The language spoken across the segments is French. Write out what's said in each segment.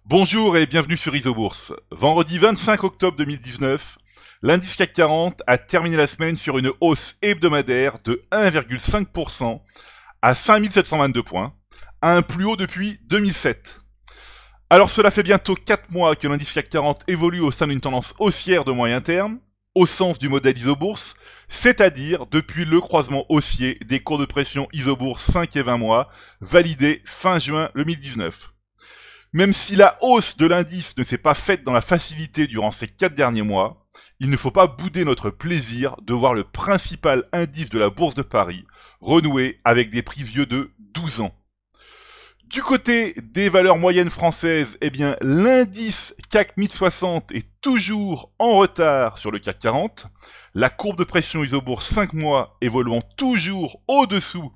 Bonjour et bienvenue sur Isobourse. Vendredi 25 octobre 2019, l'indice CAC 40 a terminé la semaine sur une hausse hebdomadaire de 1,5% à 5722 points, à un plus haut depuis 2007. Alors cela fait bientôt 4 mois que l'indice CAC 40 évolue au sein d'une tendance haussière de moyen terme, au sens du modèle Isobourse, c'est-à-dire depuis le croisement haussier des cours de pression Isobourse 5 et 20 mois, validé fin juin 2019. Même si la hausse de l'indice ne s'est pas faite dans la facilité durant ces 4 derniers mois, il ne faut pas bouder notre plaisir de voir le principal indice de la Bourse de Paris renouer avec des prix vieux de 12 ans. Du côté des valeurs moyennes françaises, l'indice CAC 1060 est toujours en retard sur le CAC 40, la courbe de pression Isobourse 5 mois évoluant toujours au-dessous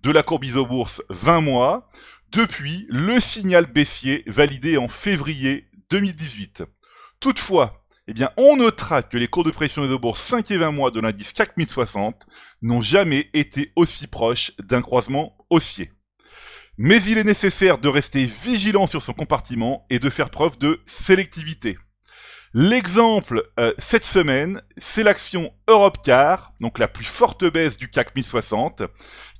de la courbe Isobourse 20 mois, depuis le signal baissier validé en février 2018. Toutefois, on notera que les courbes de pression Isobourse 5 et 20 mois de l'indice CAC 1060 n'ont jamais été aussi proches d'un croisement haussier. Mais il est nécessaire de rester vigilant sur son compartiment et de faire preuve de sélectivité. L'exemple cette semaine, c'est l'action Europcar, donc la plus forte baisse du CAC 1060,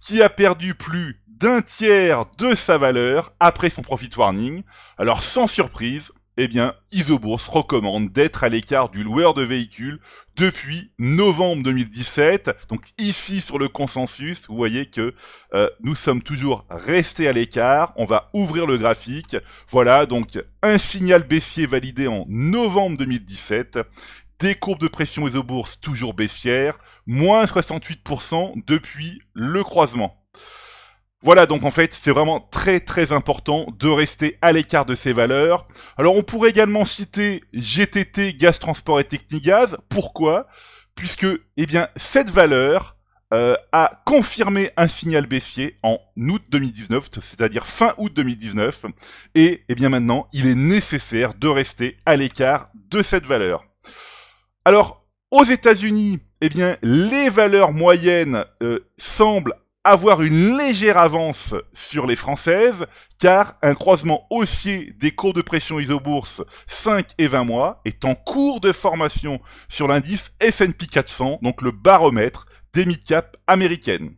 qui a perdu plus d'un tiers de sa valeur après son profit warning. Alors sans surprise, Isobourse recommande d'être à l'écart du loueur de véhicules depuis novembre 2017. Donc ici sur le consensus, vous voyez que nous sommes toujours restés à l'écart. On va ouvrir le graphique. Voilà, donc un signal baissier validé en novembre 2017. Des courbes de pression Isobourse toujours baissières, moins 68% depuis le croisement. Voilà, donc en fait, c'est vraiment très important de rester à l'écart de ces valeurs. Alors, on pourrait également citer GTT, Gaz Transport et Technigaz. Pourquoi ? Puisque, cette valeur a confirmé un signal baissier en août 2019, c'est-à-dire fin août 2019. Et, maintenant, il est nécessaire de rester à l'écart de cette valeur. Alors, aux États-Unis, les valeurs moyennes semblent avoir une légère avance sur les françaises, car un croisement haussier des courbes de pression Isobourse 5 et 20 mois est en cours de formation sur l'indice S&P 400, donc le baromètre des mid-cap américaines.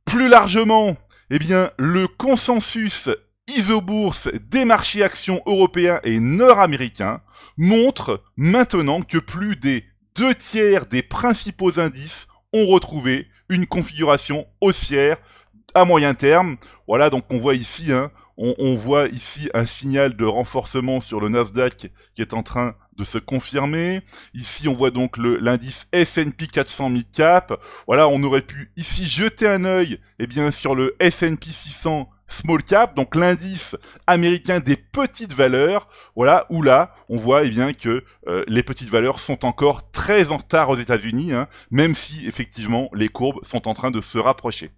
Plus largement, le consensus Isobourse des marchés actions européens et nord-américains montre maintenant que plus des 2 tiers des principaux indices ont retrouvé une configuration haussière à moyen terme. Voilà, donc on voit ici, on voit ici un signal de renforcement sur le Nasdaq qui est en train de se confirmer. Ici, on voit donc l'indice S&P 400 Mid Cap. Voilà, on aurait pu ici jeter un œil, sur le S&P 600 Small Cap, donc l'indice américain des petites valeurs, voilà, où là, on voit que les petites valeurs sont encore très en retard aux États-Unis, même si effectivement les courbes sont en train de se rapprocher.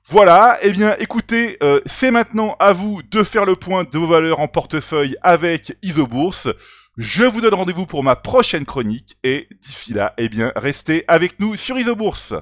Voilà, écoutez, c'est maintenant à vous de faire le point de vos valeurs en portefeuille avec Isobourse. Je vous donne rendez-vous pour ma prochaine chronique et d'ici là, restez avec nous sur Isobourse.